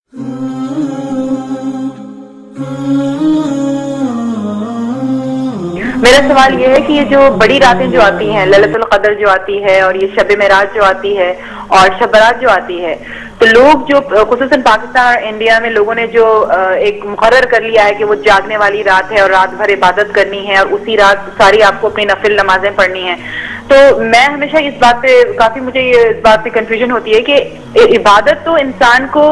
میرا سوال یہ ہے کہ یہ جو بڑی راتیں جو آتی ہیں، لیلۃ القدر جو آتی ہے، اور یہ شب معراج جو آتی ہے، اور شب برات جو آتی ہے، تو لوگ جو خصوصاً پاکستان اور انڈیا میں لوگوں نے جو ایک مقرر کر لیا ہے کہ وہ جاگنے والی رات ہے اور رات بھر عبادت کرنی ہے اور اسی رات ساری آپ کو اپنی نفل نمازیں پڑھنی ہیں، تو میں ہمیشہ اس بات پہ کافی مجھے اس بات پہ کنفیوژن ہوتی ہے کہ عبادت تو انسان کو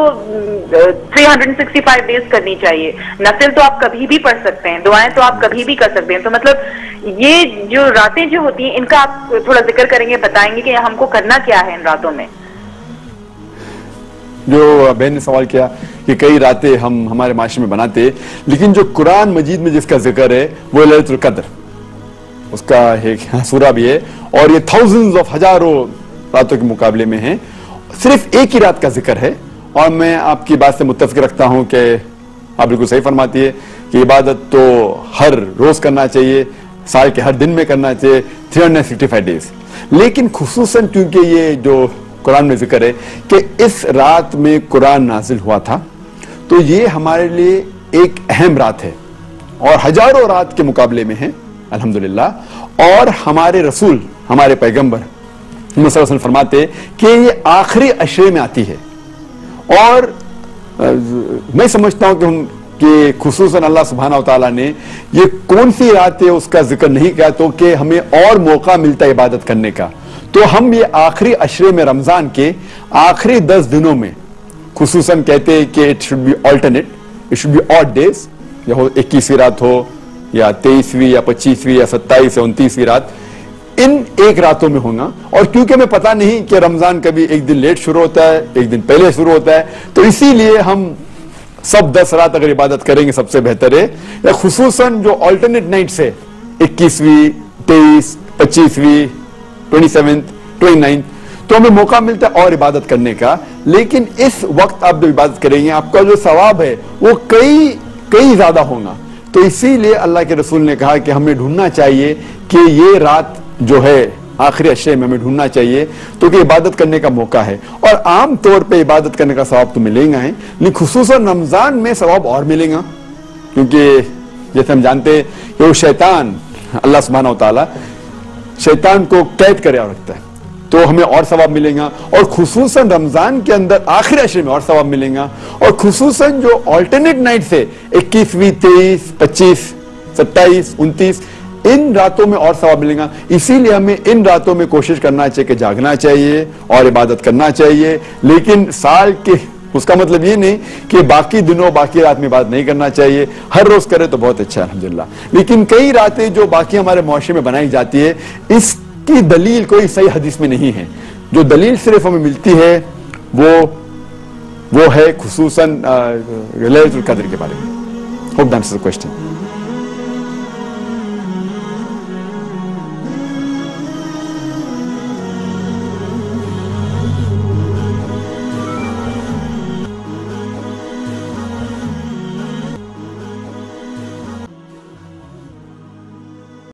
365 ڈیز کرنی چاہیے، نفل تو آپ کبھی بھی پڑھ سکتے ہیں، دعائیں تو آپ کبھی بھی کر سکتے ہیں، تو مطلب یہ جو راتیں جو ہوتی ہیں ان کا آپ تھوڑا ذکر کریں گے، بتائیں گے کہ ہم کو کرنا کیا ہے ان راتوں میں؟ جو بہن نے سوال کیا کہ کئی راتیں ہم ہمارے معاشرے میں بناتے، لیکن جو قرآن مجید میں جس کا ذکر ہے وہ لیلۃ القدر، اس کا ایک سورہ بھی ہے، اور یہ تھاؤزنز آف ہزاروں راتوں کے مقابلے میں ہیں، صرف ایک ہی رات کا ذکر ہے، اور میں آپ کی بات سے متفق رکھتا ہوں کہ آپ بالکل صحیح فرماتی ہے کہ عبادت تو ہر روز کرنا چاہیے، سال کے ہر دن میں کرنا چاہیے، 365 ڈیز، لیکن خصوصاً کیونکہ یہ جو قرآن میں ذکر ہے کہ اس رات میں قرآن نازل ہوا تھا، تو یہ ہمارے لیے ایک اہم رات ہے اور ہزاروں رات کے مقابلے میں ہے الحمدللہ، اور ہمارے رسول ہمارے پیغمبر محمد صلی اللہ علیہ وسلم فرماتے کہ یہ آخری عشرے میں آتی ہے، اور میں سمجھتا ہوں کہ خصوصاً اللہ سبحانہ وتعالیٰ نے یہ کون سی رات ہے اس کا ذکر نہیں کیا تو کہ ہمیں اور موقع ملتا ہے عبادت کرنے کا، تو ہم یہ آخری عشرے میں رمضان کے آخری 10 دنوں میں خصوصاً کہتے ہیں کہ it should be alternate, it should be odd days، یا 21ویں رات ہو یا 23ویں یا 25ویں یا 27 یا 29ویں رات، ان ایک راتوں میں ہونا، اور کیونکہ ہمیں پتہ نہیں کہ رمضان کبھی ایک دن لیٹ شروع ہوتا ہے، ایک دن پہلے شروع ہوتا ہے، تو اسی لیے ہم سب 10 رات اگر عبادت کریں گے سب سے بہتر ہے، یا خصوصاً جو آلٹرنیٹ نائٹس ہے 21ویں 23 25ویں 27 29، تو ہمیں موقع ملتا ہے اور عبادت کرنے کا، لیکن اس وقت آپ جو عبادت کریں گے آپ کا جو ثواب ہے وہ کئی زیادہ ہوگا، تو اسی لیے اللہ کے رسول نے کہا کہ ہمیں ڈھونڈنا چاہیے کہ یہ رات جو ہے آخری عشرے میں ہمیں ڈھونڈنا چاہیے تو کہ عبادت کرنے کا موقع ہے، اور عام طور پہ عبادت کرنے کا ثواب تو ملے گا، لیکن خصوصاً رمضان میں ثواب اور ملے گا، کیونکہ جیسے ہم جانتے ہیں کہ وہ شیطان اللہ سبحانہ وتعالیٰ شیطان کو قید کرے اور رکھتا ہے، تو ہمیں اور ثواب ملے گا، اور خصوصاً رمضان کے اندر آخری عشرے میں اور ثواب ملے گا، اور خصوصاً جو آلٹرنیٹ نائٹ سے 21ویں 23 25 27 29 ان راتوں میں اور ثواب ملے گا، اسی لیے ہمیں ان راتوں میں کوشش کرنا چاہیے کہ جاگنا چاہیے اور عبادت کرنا چاہیے، لیکن سال کے اس کا مطلب یہ نہیں کہ باقی دنوں باقی رات میں عبادت نہیں کرنا چاہیے، ہر روز کرے تو بہت اچھا ہے الحمدللہ، لیکن کئی راتیں جو باقی ہمارے معاشرے میں بنائی جاتی ہے اس کی دلیل کوئی صحیح حدیث میں نہیں ہے، جو دلیل صرف ہمیں ملتی ہے وہ ہے خصوصاً لیلۃ القدر کے بارے میں۔ Hope that answers the question.